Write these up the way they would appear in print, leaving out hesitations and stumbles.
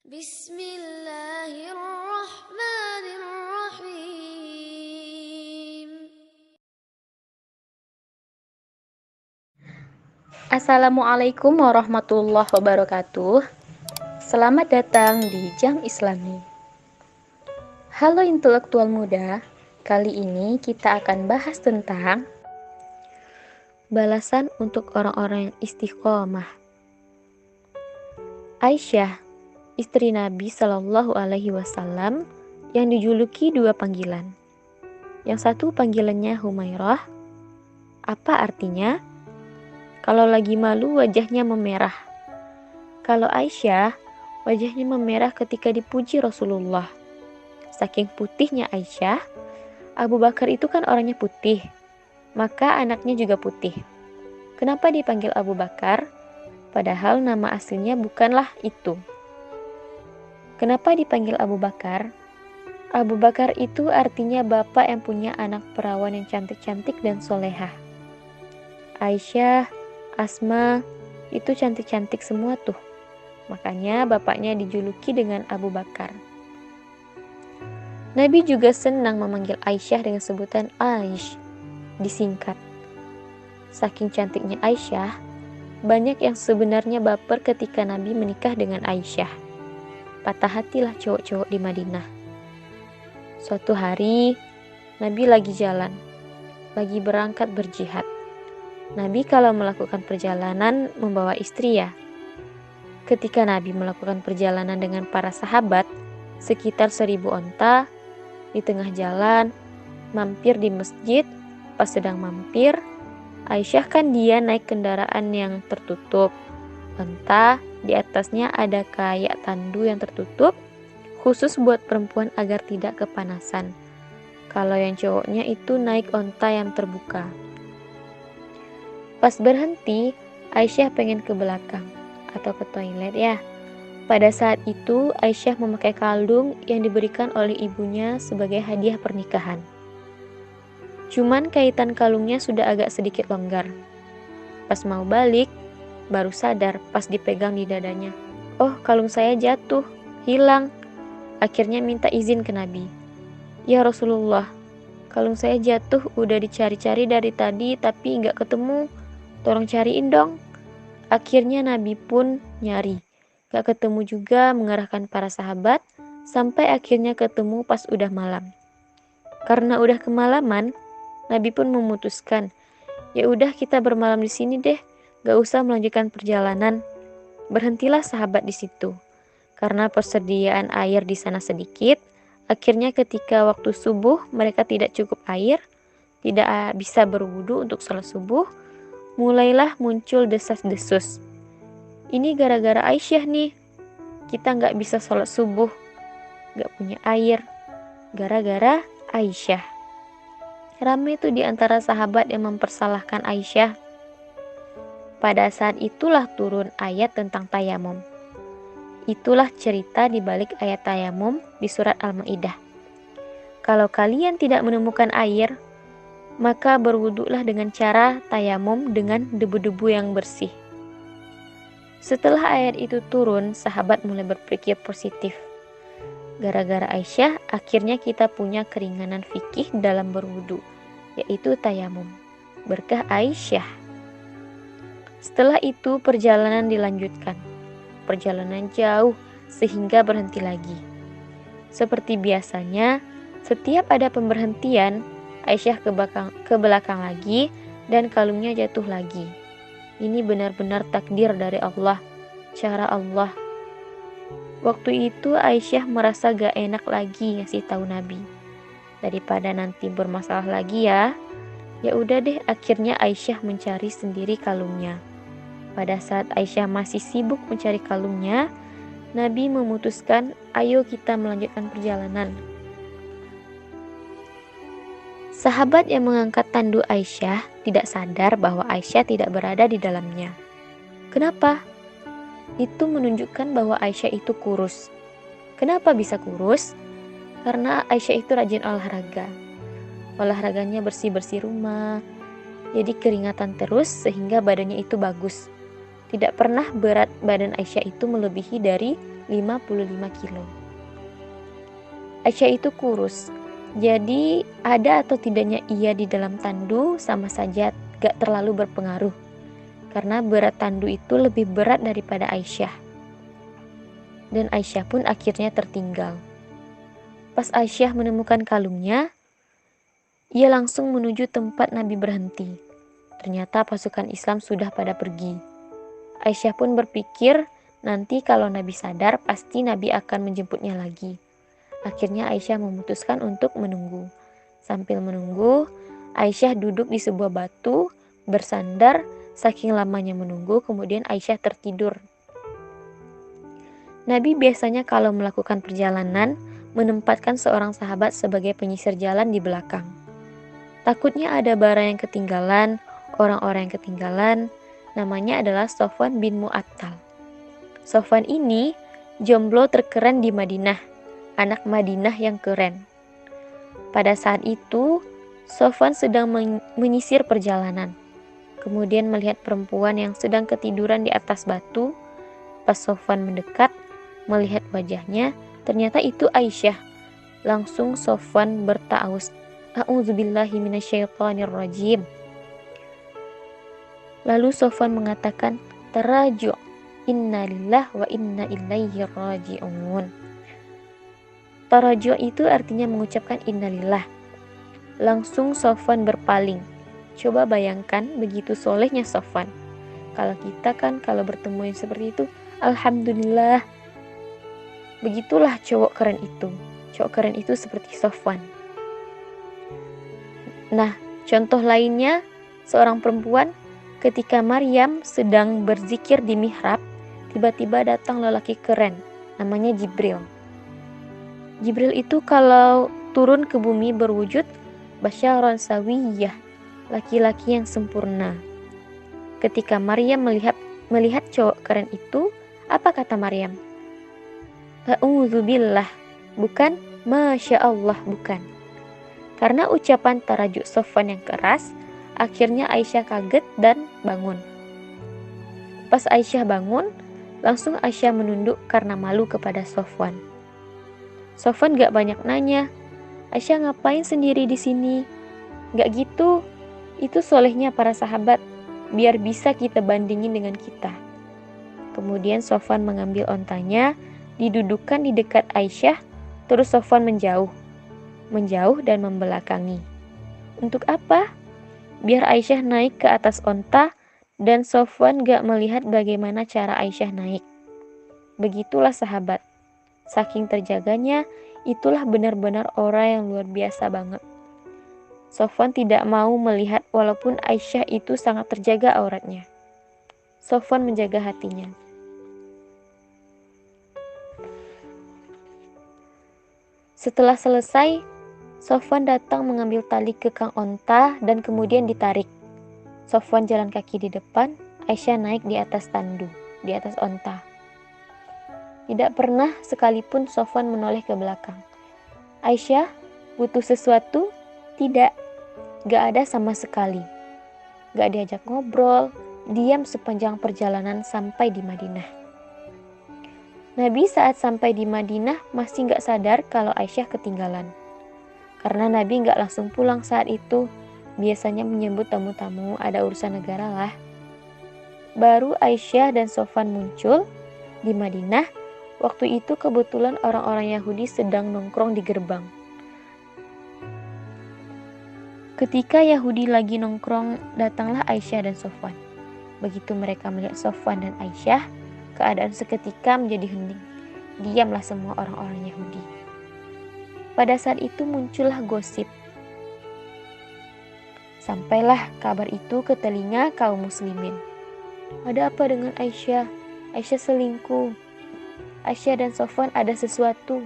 Bismillahirrahmanirrahim. Assalamualaikum warahmatullahi wabarakatuh. Selamat datang di Jam Islami. Halo intelektual muda, kali ini kita akan bahas tentang balasan untuk orang-orang yang istiqomah. Aisyah, istri Nabi Shallallahu Alaihi Wasallam, yang dijuluki dua panggilan. Yang satu panggilannya Humairah. Apa artinya? Kalau lagi malu wajahnya memerah. Kalau Aisyah, wajahnya memerah ketika dipuji Rasulullah. Saking putihnya Aisyah, Abu Bakar itu kan orangnya putih, maka anaknya juga putih. Kenapa dipanggil Abu Bakar? Padahal nama aslinya bukanlah itu. Kenapa dipanggil Abu Bakar? Abu Bakar itu artinya bapak yang punya anak perawan yang cantik-cantik dan solehah. Aisyah, Asma, itu cantik-cantik semua tuh. Makanya bapaknya dijuluki dengan Abu Bakar. Nabi juga senang memanggil Aisyah dengan sebutan Aish, disingkat. Saking cantiknya Aisyah, banyak yang sebenarnya baper ketika Nabi menikah dengan Aisyah. Patah hatilah cowok-cowok di Madinah. Suatu hari, Nabi lagi jalan, lagi berangkat berjihad. Nabi kalau melakukan perjalanan membawa istri ya. Ketika Nabi melakukan perjalanan dengan para sahabat, sekitar 1000 onta, di tengah jalan, mampir di masjid. Pas sedang mampir, Aisyah kan dia naik kendaraan yang tertutup. Entah di atasnya ada kayak tandu yang tertutup, khusus buat perempuan agar tidak kepanasan. Kalau yang cowoknya itu naik onta yang terbuka. Pas berhenti, Aisyah pengen ke belakang atau ke toilet ya. Pada saat itu, Aisyah memakai kalung yang diberikan oleh ibunya sebagai hadiah pernikahan. Cuman kaitan kalungnya sudah agak sedikit longgar. Pas mau balik, baru sadar pas dipegang di dadanya. Oh, kalung saya jatuh, hilang. Akhirnya minta izin ke Nabi. Ya Rasulullah, kalung saya jatuh udah dicari-cari dari tadi tapi nggak ketemu. Tolong cariin dong. Akhirnya Nabi pun nyari. Gak ketemu juga, mengarahkan para sahabat sampai akhirnya ketemu pas udah malam. Karena udah kemalaman, Nabi pun memutuskan, ya udah kita bermalam di sini deh, gak usah melanjutkan perjalanan. Berhentilah sahabat di situ. Karena persediaan air di sana sedikit, akhirnya ketika waktu subuh mereka tidak cukup air, tidak bisa berwudu untuk sholat subuh, mulailah muncul desas-desus. Ini gara-gara Aisyah nih, kita gak bisa sholat subuh, gak punya air, gara-gara Aisyah. Ramai tuh di antara sahabat yang mempersalahkan Aisyah. Pada saat itulah turun ayat tentang tayamum. Itulah cerita di balik ayat tayamum di surat Al-Maidah. Kalau kalian tidak menemukan air, maka berwuduklah dengan cara tayamum dengan debu-debu yang bersih. Setelah ayat itu turun, sahabat mulai berpikir positif. Gara-gara Aisyah, akhirnya kita punya keringanan fikih dalam berwudu, yaitu tayamum. Berkah Aisyah. Setelah itu perjalanan dilanjutkan. Perjalanan jauh sehingga berhenti lagi. Seperti biasanya, setiap ada pemberhentian, Aisyah ke belakang lagi dan kalungnya jatuh lagi. Ini benar-benar takdir dari Allah, cara Allah. Waktu itu Aisyah merasa gak enak lagi ngasih tahu Nabi. Daripada nanti bermasalah lagi ya udah deh, akhirnya Aisyah mencari sendiri kalungnya. Pada saat Aisyah masih sibuk mencari kalungnya, Nabi memutuskan, ayo kita melanjutkan perjalanan. Sahabat yang mengangkat tandu Aisyah tidak sadar bahwa Aisyah tidak berada di dalamnya. Kenapa? Itu menunjukkan bahwa Aisyah itu kurus. Kenapa bisa kurus? Karena Aisyah itu rajin olahraga. Olahraganya bersih-bersih rumah. Jadi keringatan terus sehingga badannya itu bagus. Tidak pernah berat badan Aisyah itu melebihi dari 55 kilo. Aisyah itu kurus, jadi ada atau tidaknya ia di dalam tandu sama saja gak terlalu berpengaruh, karena berat tandu itu lebih berat daripada Aisyah. Dan Aisyah pun akhirnya tertinggal. Pas Aisyah menemukan kalungnya, ia langsung menuju tempat Nabi berhenti. Ternyata pasukan Islam sudah pada pergi. Aisyah pun berpikir nanti kalau Nabi sadar pasti Nabi akan menjemputnya lagi. Akhirnya Aisyah memutuskan untuk menunggu. Sambil menunggu, Aisyah duduk di sebuah batu, bersandar, saking lamanya menunggu, kemudian Aisyah tertidur. Nabi biasanya kalau melakukan perjalanan, menempatkan seorang sahabat sebagai penyisir jalan di belakang. Takutnya ada barang yang ketinggalan, orang-orang yang ketinggalan, namanya adalah Sofwan bin Mu'attal. Sofwan ini jomblo terkeren di Madinah, anak Madinah yang keren. Pada saat itu, Sofwan sedang menyisir perjalanan. Kemudian melihat perempuan yang sedang ketiduran di atas batu. Pas Sofwan mendekat, melihat wajahnya, ternyata itu Aisyah. Langsung Sofwan berta'awuz, A'udzubillahi minasyaitonirrajim. Lalu Sofwan mengatakan, Taraju', inna lillah wa inna ilaihi raji'un. Taraju' itu artinya mengucapkan innalillah. Langsung Sofwan berpaling. Coba bayangkan begitu solehnya Sofwan. Kalau kita kan kalau bertemu yang seperti itu, alhamdulillah. Begitulah cowok keren itu. Cowok keren itu seperti Sofwan. Nah, contoh lainnya, seorang perempuan ketika Maryam sedang berzikir di mihrab, tiba-tiba datang lelaki keren, namanya Jibril. Jibril itu kalau turun ke bumi berwujud basyaron sawiyah, laki-laki yang sempurna. Ketika Maryam melihat cowok keren itu, apa kata Maryam? A'udzubillah, bukan Masya Allah, bukan. Karena ucapan tarajuk Sofwan yang keras, akhirnya Aisyah kaget dan bangun. Pas Aisyah bangun, langsung Aisyah menunduk karena malu kepada Sofwan. Sofwan gak banyak nanya, Aisyah ngapain sendiri di sini? Gak gitu, itu solehnya para sahabat, biar bisa kita bandingin dengan kita. Kemudian Sofwan mengambil ontanya, didudukkan di dekat Aisyah, terus Sofwan menjauh dan membelakangi. Untuk apa? Biar Aisyah naik ke atas onta, dan Sofwan gak melihat bagaimana cara Aisyah naik. Begitulah sahabat. Saking terjaganya, itulah benar-benar orang yang luar biasa banget. Sofwan tidak mau melihat walaupun Aisyah itu sangat terjaga auratnya. Sofwan menjaga hatinya. Setelah selesai, Sofwan datang mengambil tali kekang onta dan kemudian ditarik. Sofwan jalan kaki di depan, Aisyah naik di atas tandu, di atas onta. Tidak pernah sekalipun Sofwan menoleh ke belakang. Aisyah, butuh sesuatu? Tidak. Gak ada sama sekali. Gak diajak ngobrol, diam sepanjang perjalanan sampai di Madinah. Nabi saat sampai di Madinah masih gak sadar kalau Aisyah ketinggalan. Karena Nabi gak langsung pulang saat itu, biasanya menyambut tamu-tamu, ada urusan negara lah. Baru Aisyah dan Sofwan muncul di Madinah. Waktu itu kebetulan orang-orang Yahudi sedang nongkrong di gerbang. Ketika Yahudi lagi nongkrong, datanglah Aisyah dan Sofwan. Begitu mereka melihat Sofwan dan Aisyah, keadaan seketika menjadi hening. Diamlah semua orang-orang Yahudi. Pada saat itu muncullah gosip. Sampailah kabar itu ke telinga kaum muslimin. Ada apa dengan Aisyah? Aisyah selingkuh. Aisyah dan Sofwan ada sesuatu.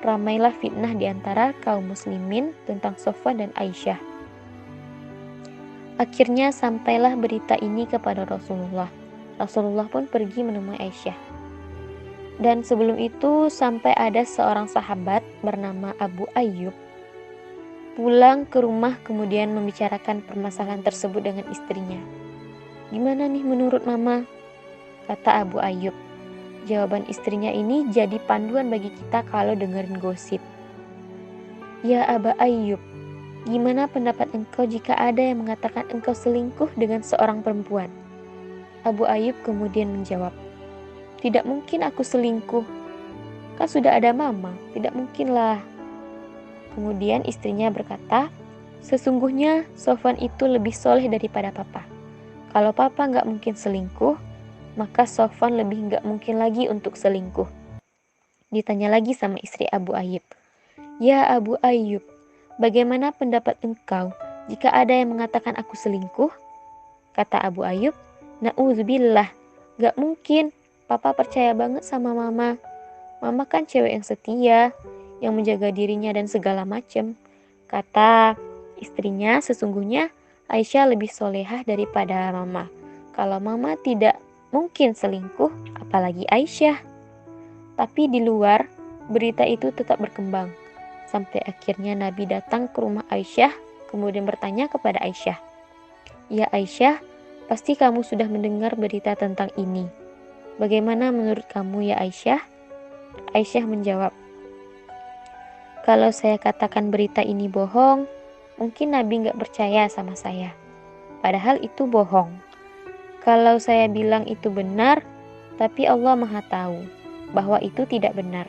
Ramailah fitnah di antara kaum muslimin tentang Sofwan dan Aisyah. Akhirnya sampailah berita ini kepada Rasulullah. Rasulullah pun pergi menemui Aisyah. Dan sebelum itu sampai ada seorang sahabat bernama Abu Ayyub pulang ke rumah kemudian membicarakan permasalahan tersebut dengan istrinya. Gimana nih menurut mama? Kata Abu Ayyub. Jawaban istrinya ini jadi panduan bagi kita kalau dengerin gosip. Ya Aba Ayyub, gimana pendapat engkau jika ada yang mengatakan engkau selingkuh dengan seorang perempuan? Abu Ayyub kemudian menjawab, tidak mungkin aku selingkuh. Kan sudah ada mama, tidak mungkinlah. Kemudian istrinya berkata, sesungguhnya Sofwan itu lebih soleh daripada papa. Kalau papa nggak mungkin selingkuh, maka Sofwan lebih nggak mungkin lagi untuk selingkuh. Ditanya lagi sama istri Abu Ayyub. Ya Abu Ayyub, bagaimana pendapat engkau jika ada yang mengatakan aku selingkuh? Kata Abu Ayyub, na'udzubillah, nggak mungkin. Papa percaya banget sama mama. Mama kan cewek yang setia, yang menjaga dirinya dan segala macam. Kata istrinya, sesungguhnya Aisyah lebih solehah daripada mama. Kalau mama tidak mungkin selingkuh, apalagi Aisyah. Tapi di luar, berita itu tetap berkembang. Sampai akhirnya Nabi datang ke rumah Aisyah, kemudian bertanya kepada Aisyah, ya Aisyah, pasti kamu sudah mendengar berita tentang ini. Bagaimana menurut kamu ya Aisyah? Aisyah menjawab, kalau saya katakan berita ini bohong, mungkin Nabi gak percaya sama saya. Padahal itu bohong. Kalau saya bilang itu benar, tapi Allah Maha tahu bahwa itu tidak benar,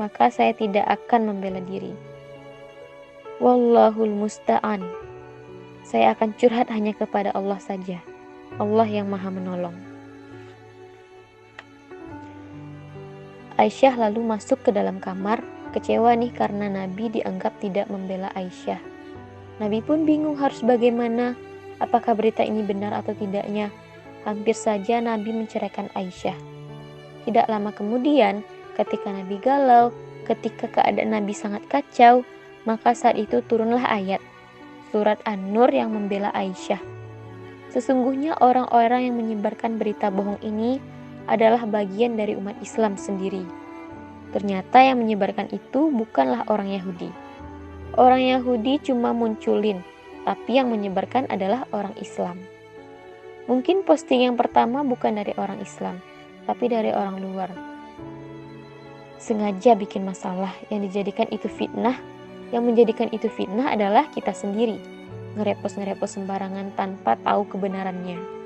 maka saya tidak akan membela diri. Wallahul musta'an. Saya akan curhat hanya kepada Allah saja. Allah yang Maha menolong. Aisyah lalu masuk ke dalam kamar, kecewa nih karena Nabi dianggap tidak membela Aisyah. Nabi pun bingung harus bagaimana, apakah berita ini benar atau tidaknya. Hampir saja Nabi menceraikan Aisyah. Tidak lama kemudian, ketika Nabi galau, ketika keadaan Nabi sangat kacau, maka saat itu turunlah ayat, surat An-Nur yang membela Aisyah. Sesungguhnya orang-orang yang menyebarkan berita bohong ini adalah bagian dari umat Islam sendiri. Ternyata yang menyebarkan itu bukanlah orang Yahudi. Orang Yahudi cuma munculin, tapi yang menyebarkan adalah orang Islam. Mungkin posting yang pertama bukan dari orang Islam, tapi dari orang luar. Sengaja bikin masalah, yang dijadikan itu fitnah. Yang menjadikan itu fitnah adalah kita sendiri, ngerepost sembarangan tanpa tahu kebenarannya.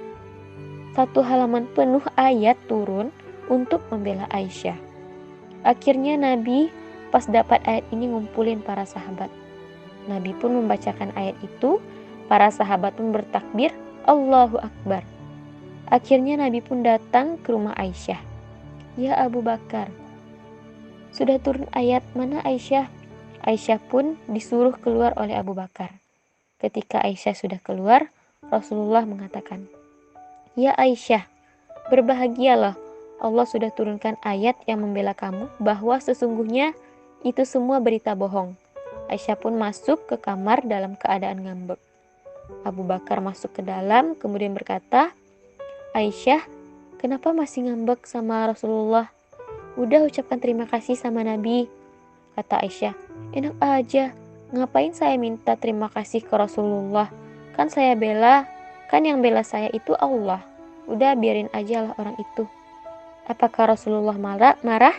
1 halaman penuh ayat turun untuk membela Aisyah. Akhirnya Nabi pas dapat ayat ini ngumpulin para sahabat. Nabi pun membacakan ayat itu, para sahabat pun bertakbir, Allahu Akbar. Akhirnya Nabi pun datang ke rumah Aisyah. Ya Abu Bakar, sudah turun ayat mana Aisyah? Aisyah pun disuruh keluar oleh Abu Bakar. Ketika Aisyah sudah keluar, Rasulullah mengatakan, ya Aisyah, berbahagialah, Allah sudah turunkan ayat yang membela kamu bahwa sesungguhnya itu semua berita bohong. Aisyah pun masuk ke kamar dalam keadaan ngambek. Abu Bakar masuk ke dalam kemudian berkata, Aisyah, kenapa masih ngambek sama Rasulullah? Udah ucapkan terima kasih sama Nabi. Kata Aisyah, enak aja, ngapain saya minta terima kasih ke Rasulullah? Kan saya bela, kan yang bela saya itu Allah. Udah biarin aja lah orang itu. Apakah Rasulullah marah?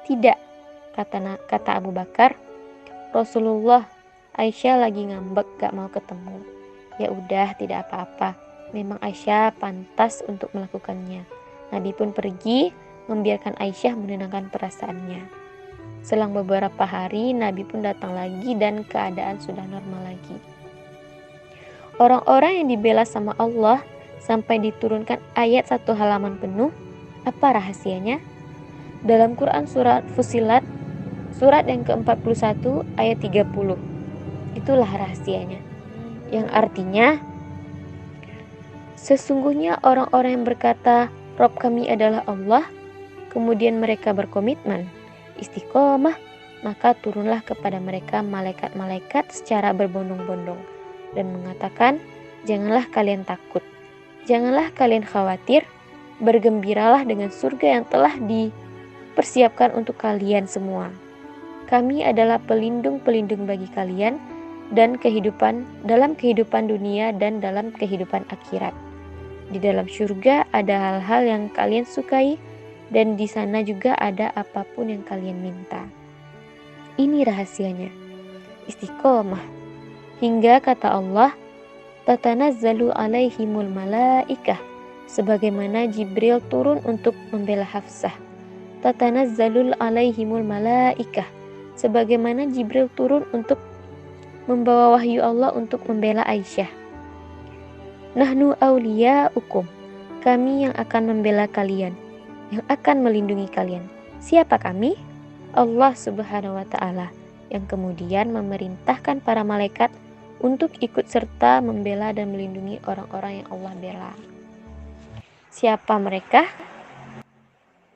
Tidak, kata Abu Bakar. Rasulullah, Aisyah lagi ngambek gak mau ketemu. Ya udah, tidak apa-apa. Memang Aisyah pantas untuk melakukannya. Nabi pun pergi, membiarkan Aisyah menenangkan perasaannya. Selang beberapa hari, Nabi pun datang lagi dan keadaan sudah normal lagi. Orang-orang yang dibela sama Allah sampai diturunkan ayat 1 halaman penuh, apa rahasianya? Dalam Quran surat Fussilat, surat yang ke-41 ayat 30. Itulah rahasianya. Yang artinya, sesungguhnya orang-orang yang berkata, Rob kami adalah Allah, kemudian mereka berkomitmen, istiqomah, maka turunlah kepada mereka malaikat-malaikat secara berbondong-bondong dan mengatakan, janganlah kalian takut, janganlah kalian khawatir, bergembiralah dengan surga yang telah dipersiapkan untuk kalian semua. Kami adalah pelindung-pelindung bagi kalian dan dalam kehidupan dunia dan dalam kehidupan akhirat. Di dalam surga ada hal-hal yang kalian sukai dan di sana juga ada apapun yang kalian minta. Ini rahasianya, istiqomah. Hingga kata Allah, tatanazzalu alaihimul malaikah, sebagaimana Jibril turun untuk membela Hafsah. Tatanazzalul alaihimul malaikah, sebagaimana Jibril turun untuk membawa wahyu Allah untuk membela Aisyah. Nahnu awliya'ukum, kami yang akan membela kalian, yang akan melindungi kalian. Siapa kami? Allah Subhanahu wa Ta'ala, yang kemudian memerintahkan para malaikat untuk ikut serta membela dan melindungi orang-orang yang Allah bela. Siapa mereka?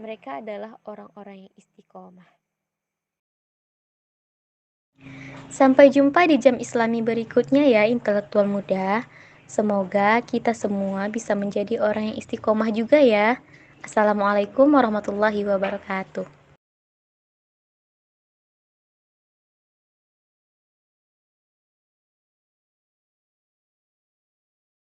Mereka adalah orang-orang yang istiqomah. Sampai jumpa di jam Islami berikutnya ya intelektual muda. Semoga kita semua bisa menjadi orang yang istiqomah juga ya. Assalamualaikum warahmatullahi wabarakatuh.